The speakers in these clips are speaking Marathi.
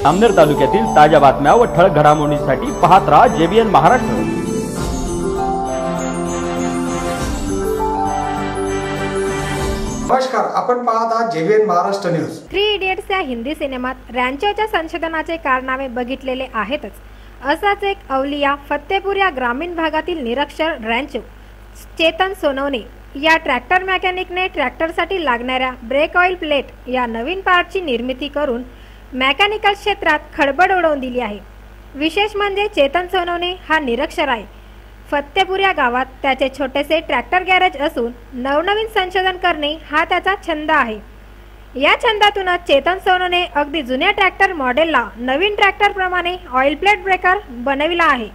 अमनेर तालुक्यातील ताज्या बातम्या व ठळक घडामोडींसाठी पाहत राहा JBN महाराष्ट्र। नमस्कार, आपण पाहत आहात JBN महाराष्ट्र न्यूज। 3 इडियट्स या हिंदी सिनेमात रॅन्चोच्या संशोधनाचे कारनामे बघितलेले आहेतच। असाच एक अवलिया फत्तेपूर या ग्रामीण भागातील निरक्षर रॅन्चो चेतन सोनवणे या ट्रॅक्टर मेकॅनिकने ट्रॅक्टरसाठी लागणाऱ्या ब्रेक ऑइल प्लेट या नवीन पार्टची निर्मिती करून मेकॅनिकल क्षेत्रात खळबळ उडवून दिली आहे। विशेष म्हणजे चेतन सोनवणे हा निरक्षर आहे। फत्तेपूर या गावात त्याचे छोटेसे ट्रॅक्टर गॅरेज असून नवनवीन संशोधन करणे हा त्याचा छंद आहे। या छंदातूनच चेतन सोनवणे अगदी जुन्या ट्रॅक्टर मॉडेलला नवीन ट्रॅक्टर प्रमाणे ऑइल प्लेट ब्रेकर बनविला आहे।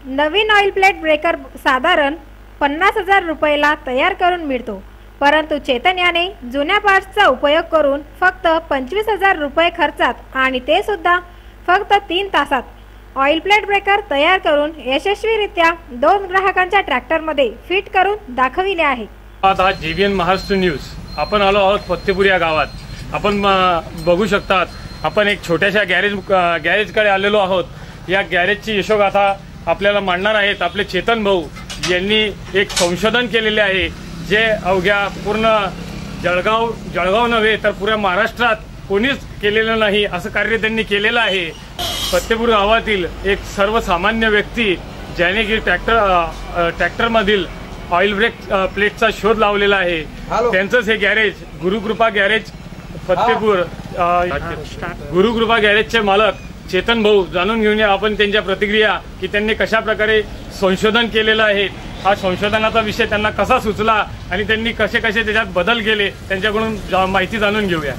नवीन ऑइल प्लेट ब्रेकर साधारण 50,000 रुपयाला तयार करून मिळतो, परंतु चेतन याने जुन्या पार्ट्सचा उपयोग करून फक्त 25,000 रुपये खर्चात आणि ते सुद्धा फक्त 3 तासात ऑइल प्लेट ब्रेकर तयार करून यशस्वीरित्या 2 ग्राहकांच्या ट्रॅक्टरमध्ये फिट करून दाखविले आहे। आता JBN महाराष्ट्र न्यूज आपण आलो आहोत फत्तेपूर या गावात। आपण बघू शकतात, आपण एक छोट्याशा गॅरेजकडे आलेलो आहोत। या गॅरेजची यशोगाथा आपल्याला मांडणार आहेत आपले चेतन भाऊ यांनी एक संशोधन केलेले आहे, जे अवघ्या पूर्ण जळगाव नव्हे तर पुऱ्या महाराष्ट्रात कोणीच केलेलं नाही असं कार्य त्यांनी केलेलं आहे। फत्तेपूर गावातील एक सर्वसामान्य व्यक्ती ज्याने की ट्रॅक्टरमधील ऑइल ब्रेक प्लेटचा शोध लावलेला आहे, त्यांचंच हे गॅरेज गुरुकृपा गॅरेज फत्तेपूर। गुरुकृपा गॅरेजचे मालक चेतन भाऊ, जाणून घेऊया आपण त्यांच्या प्रतिक्रिया की त्यांनी कशा प्रकारे संशोधन केलेलं आहे, हा संशोधनाचा विषय त्यांना कसा सुचला आणि त्यांनी कसे त्याच्यात बदल केले त्यांच्याकडून माहिती जाणून घेऊया।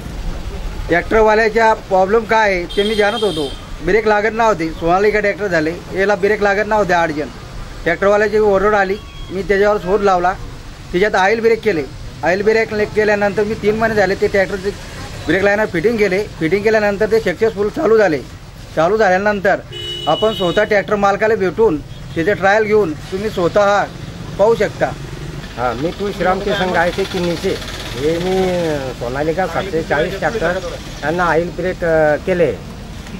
ट्रॅक्टरवाल्याचा प्रॉब्लेम काय आहे ते मी जाणत होतो। ब्रेक लागत नव्हते, सोनालिका ट्रॅक्टर झाले, याला ब्रेक लागत नव्हते 8 जण। ट्रॅक्टरवाल्याची ओरड आली, मी त्याच्यावर शोध लावला, त्याच्यात ऑइल ब्रेक केले। ऑइल ब्रेक केल्यानंतर मी 3 महिने झाले ते ट्रॅक्टरचे ब्रेक लाईनर फिटिंग केल्यानंतर ते सक्सेसफुल चालू झाले। चालू झाल्यानंतर आपण स्वतः ट्रॅक्टर मालकाला भेटून त्याचे ट्रायल घेऊन तुम्ही स्वतः पाहू शकता। हाँ, मी तुळशीराम के संघ आहे ते किन्नीचे। हे मी सोनालिका 740 ट्रॅक्टर यांना ऑइल ब्रेक केले।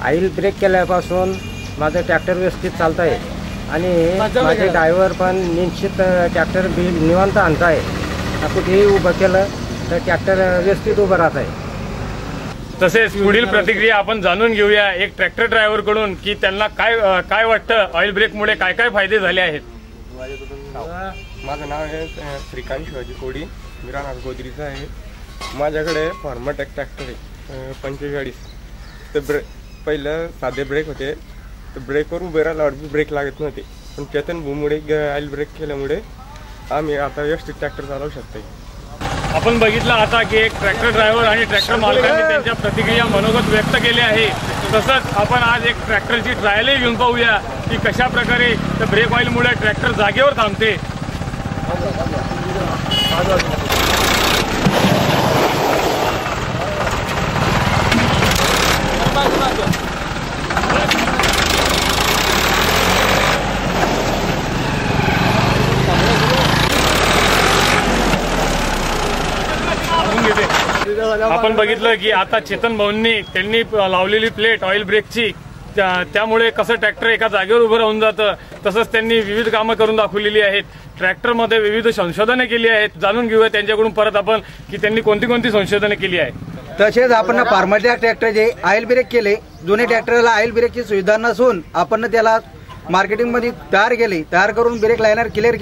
ऑइल ब्रेक केल्यापासून माझं ट्रॅक्टर व्यवस्थित चालत आहे आणि माझे ड्रायव्हर पण निश्चित ट्रॅक्टर निवांत आणत आहे। कुठेही उभं केलं तर ट्रॅक्टर व्यवस्थित उभं राहत आहे। तसेच पुढील प्रतिक्रिया आपण जाणून घेऊया एक ट्रॅक्टर ड्रायव्हर कडून की त्यांना काय वाटतं ऑइल ब्रेकमुळे काय फायदे झाले आहेत। माझं नाव आहे श्रीकांत शिवाजी कोडी, मी राहणार गोदरीचा आहे। माझ्याकडे फॉर्मटेक ट्रॅक्टर आहे 45। तर पहिलं साधे ब्रेक होते, तर ब्रेकवर उभे राहिल्यावर ब्रेक लागत नव्हते, पण चेतन भाऊमुळे ऑइल ब्रेक केल्यामुळे आम्ही आता व्यवस्थित ट्रॅक्टर चालवू शकतो। आपण बघितलं आता की एक ट्रॅक्टर ड्रायव्हर आणि ट्रॅक्टर मालकांनी त्यांच्या प्रतिक्रिया मनोगत व्यक्त केले आहे। तसंच आपण आज एक ट्रॅक्टरची ट्रायलही घेऊन पाहूया की कशा प्रकारे त्या ब्रेक ऑइलमुळे ट्रॅक्टर जागेवर थांबते। आपण बघितलं की आता चेतन भाऊंनी त्यांनी लावलेली प्लेट ऑइल ब्रेकची, त्यामुळे कसं ट्रॅक्टर एका जागेवर उभं राहून जातं, तसंच त्यांनी विविध कामं करून दाखवलेली आहेत। ट्रॅक्टरमध्ये विविध संशोधने केली आहेत, जाणून घेऊया त्यांच्याकडून परत आपण की त्यांनी कोणती संशोधने केली आहेत। तसेच आपण फार्मटेक ट्रॅक्टरचे ऑइल ब्रेक केले। जुने ट्रॅक्टरला ऑइल ब्रेकची सुविधा नसून आपण त्याला मार्केटिंगमध्ये तयार करून ब्रेक लाईनर क्लिअर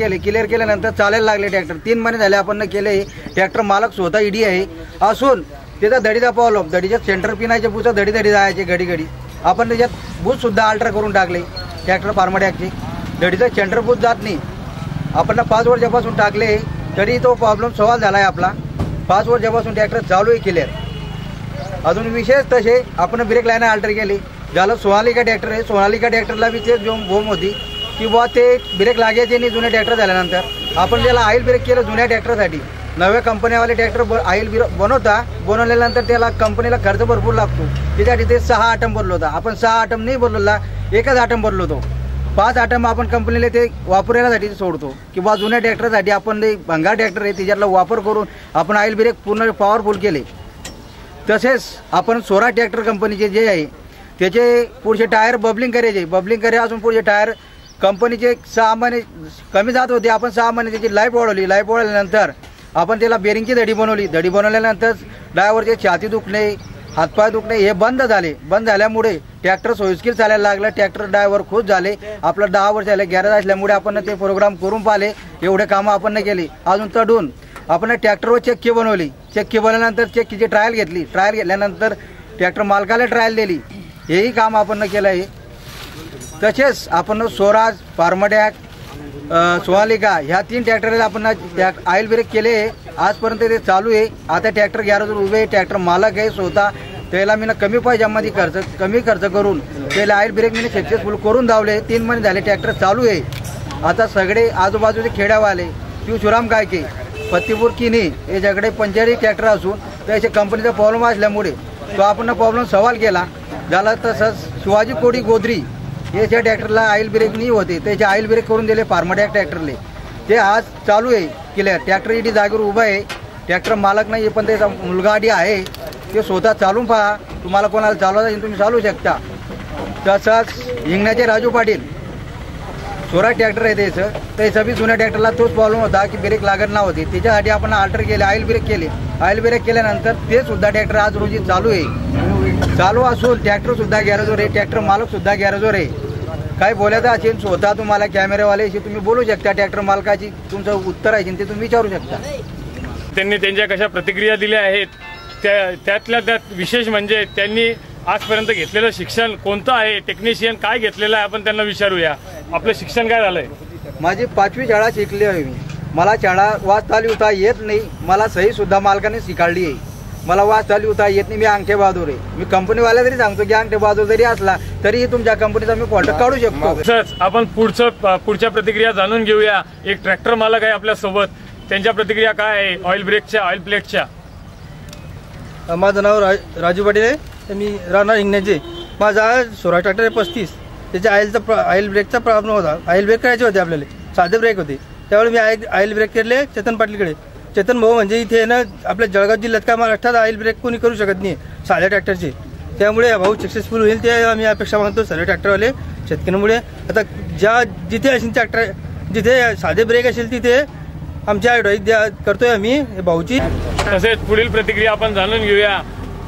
केल्यानंतर चालायला लागले ट्रॅक्टर। 3 महिने झाले आपण केले। ट्रॅक्टर मालक स्वतः ईडी आहे असून त्याचा दडीचा प्रॉब्लेम, दडीच्या सेंटर पिनाच्या बुचा दडी जायचे घडी आपण त्याच्यात बूथ सुद्धा अल्टर करून टाकले। ट्रॅक्टर फार्मटेकचे दडीचा सेंटर बूथ जात नाही, आपण 5 वर्षापासून टाकले तरी तो प्रॉब्लेम सॉल्व्ह झाला आहे आपला। 5 वर्षापासून ट्रॅक्टर चालू आहे क्लिअर। अजून विशेष तसे आपण ब्रेक लाईनर अल्टर केले। झालं सोनालिका ट्रॅक्टर आहे, सोनालिका ट्रॅक्टरला बी तेच बोम होती की बुवा ते ब्रेक लागायचे नाही जुने ट्रॅक्टर झाल्यानंतर। आपण त्याला ऑइल ब्रेक केलं जुन्या ट्रॅक्टरसाठी। नव्या कंपनीवाले ट्रॅक्टर ऑइल बनवल्यानंतर त्याला कंपनीला खर्च भरपूर लागतो, त्यासाठी ते 6 आयटम भरलो होता। आपण 6 आयटम नाही भरलेला, 1च आयटम भरलो होतो। 5 आयटम आपण कंपनीला ते वापरण्यासाठी सोडतो किंवा जुन्या ट्रॅक्टरसाठी आपण ते भंगार ट्रॅक्टर आहे त्याच्यातला वापर करून आपण ऑइल ब्रेक पूर्ण पॉवरफुल केले। तसेच आपण स्वराज ट्रॅक्टर कंपनीचे जे आहे त्याचे पुढचे टायर बबलिंग करे असून पुढचे टायर कंपनीचे 6 महिने कमी जात होते. आपण 6 महिने त्याची लाईफ वाढवल्यानंतर आपण त्याला बेरिंगची दडी बनवल्यानंतर ड्रायव्हरचे छाती दुखणे, हातपाय दुखणे हे बंद झाल्यामुळे ट्रॅक्टर सोयीस्कर चालायला लागलं. ट्रॅक्टर ड्रायव्हर खुश झाले. आपलं 10 वर्ष झाले गॅरेज असल्यामुळे आपण ते प्रोग्राम करून पाहिले. एवढे कामं आपण केली. अजून चढून आपण ट्रॅक्टरवर चक्की बनवल्यानंतर चक्कीची ट्रायल घेतल्यानंतर ट्रॅक्टर मालकाला ट्रायल दिली. हेही काम आपण केलं आहे. तसेच आपण स्वराज, फार्मट्रॅक, सोनालिका ह्या 3 ट्रॅक्टरला आपण ऑइल ब्रेक केले. आजपर्यंत ते चालू आहे. आता ट्रॅक्टर गॅरेजवर उभे आहे. ट्रॅक्टर मालक आहे स्वतः. त्याला मी कमी पैशामध्ये कमी खर्च करून त्याला ऑइल ब्रेक मी सक्सेसफुल करून धावले. 3 महिने झाले ट्रॅक्टर चालू आहे. आता सगळे आजूबाजूचे खेड्यावाले शिवराम गायके, फत्तेपूर किनी याच्याकडे 45 ट्रॅक्टर असून त्याच्या कंपनीचा प्रॉब्लेम असल्यामुळे तो आपण प्रॉब्लेम सॉल्व केला. झाला तसंच शिवाजी कोडी गोदरी याच्या ट्रॅक्टरला ऑइल ब्रेक नाही होते. त्याचे ऑइल ब्रेक करून दिले फार्मट्रॅक ट्रॅक्टरले. ते आज चालू आहे क्लिअर. ट्रॅक्टर इथे जागेवर उभा आहे. ट्रॅक्टर मालक नाही पण त्याचा मुलगा आधी आहे. ते स्वतः चालून पहा. तुम्हाला कोणाला चालवता येईल तुम्ही चालवू शकता. तसंच हिंगण्याचे राजू पाटील स्वराज ट्रॅक्टर आहे त्याचं बी जुन्या ट्रॅक्टरला तोच प्रॉब्लेम होता की ब्रेक लागत नव्हती. त्याच्यासाठी आपण अल्टर केले, ऑइल ब्रेक केल्यानंतर ते सुद्धा ट्रॅक्टर आज रोजी चालू असून ट्रॅक्टर सुद्धा गॅरेजवर आहे. ट्रॅक्टर मालक सुद्धा गॅरेजवर आहे. काय बोलायचं असेल स्वतः तुम्हाला कॅमेरावाल्याशी तुम्ही बोलू शकता. ट्रॅक्टर मालकाची तुमचं उत्तर आहे ते तुम्ही विचारू शकता. त्यांनी त्यांच्या कशा प्रतिक्रिया दिल्या आहेत त्यातल्या त्यात विशेष म्हणजे त्यांनी आजपर्यंत घेतलेलं शिक्षण कोणतं आहे, टेक्निशियन काय घेतलेलं आहे आपण त्यांना विचारूया. आपलं शिक्षण काय झालंय? माझी 5वी शाळा शिकली आहे मी. मला शाळा वाचता लिहिता येत नाही. मला सही सुद्धा मालकाने शिकाळली आहे. मला वाचता लिहिता येत नाही. मी अंगठे बहादूर आहे. मी कंपनीवाल्या तरी सांगतो की अंगठे बहादूर जरी असला तरीही तुमच्या कंपनीचा मी फॉल्ट काढू शकतो. तसंच आपण पुढच्या प्रतिक्रिया जाणून घेऊया. एक ट्रॅक्टर मालक आहे आपल्या सोबत. त्यांच्या प्रतिक्रिया काय आहे ऑइल ब्रेकच्या, ऑइल प्लेटच्या? माझं नाव राजू पाटील आहे. मी राहणार हिंगण्याचे. माझा स्वराज ट्रॅक्टर आहे 35. त्याच्या ऑइल ब्रेकचा प्रॉब्लेम होता. ऑइल ब्रेक करायचे होते आपल्याला, साधे ब्रेक होते. त्यावेळी मी ऑइल ब्रेक केले चेतन पाटीलकडे. चेतन भाऊ म्हणजे इथे ना आपल्या जळगाव जिल्ह्यात का महाराष्ट्रात ऑइल ब्रेक कोणी करू शकत नाही साध्या ट्रॅक्टरचे. त्यामुळे भाऊ सक्सेसफुल होईल ते आम्ही अपेक्षा मानतो सर्व ट्रॅक्टरवाले शेतकऱ्यांमुळे. आता जिथे असेल ट्रॅक्टर, जिथे साधे ब्रेक असेल तिथे आमच्या ॲडवाईस करतोय आम्ही भाऊची. तसेच पुढील प्रतिक्रिया आपण जाणून घेऊया.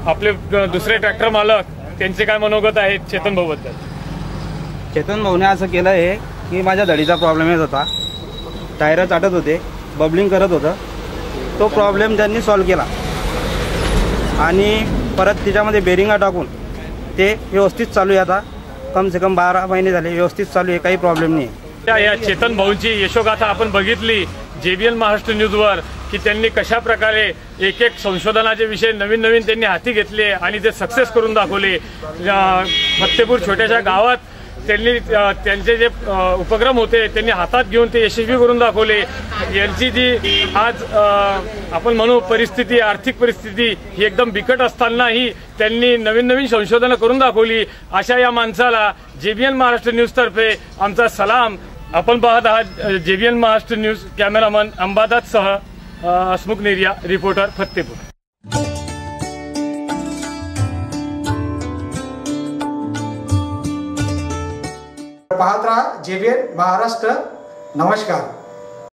आपले दुसरे ट्रॅक्टर मालक त्यांचे काय मनोगत आहेत चेतन भाऊ बद्दल? चेतन भाऊने असं केलं आहे की माझ्या धडीचा प्रॉब्लेम येत होता. टायर चाटत होते, बबलिंग करत होतं. तो प्रॉब्लेम त्यांनी सॉल्व्ह केला आणि परत त्याच्यामध्ये बेरिंगा टाकून ते व्यवस्थित चालू आहे. आता कम से कम 12 महिने झाले व्यवस्थित चालू आहे. काही प्रॉब्लेम नाही. या चेतन भाऊंची यशोगाथा आपण बघितली JBN महाराष्ट्र न्यूजवर की त्यांनी कशा प्रकारे एक संशोधनाचे विषय नवीन त्यांनी हाती घेतले आणि ते सक्सेस करून दाखवले. फत्तेपूर छोट्याशा गावात त्यांनी त्यांचे जे उपक्रम होते त्यांनी हातात घेऊन ते यशस्वी करून दाखवले. यांची जी आज आपण म्हणू परिस्थिती, आर्थिक परिस्थिती ही एकदम बिकट असतानाही त्यांनी नवीन संशोधनं करून दाखवली. अशा या माणसाला JBN महाराष्ट्र न्यूजतर्फे आमचा सलाम. आपण पाहत आहात JBN महाराष्ट्र न्यूज. कॅमेरामन अंबादाससह हसमुख नेरिया, रिपोर्टर फत्तेपूर. पाहत राहा JBN महाराष्ट्र. नमस्कार.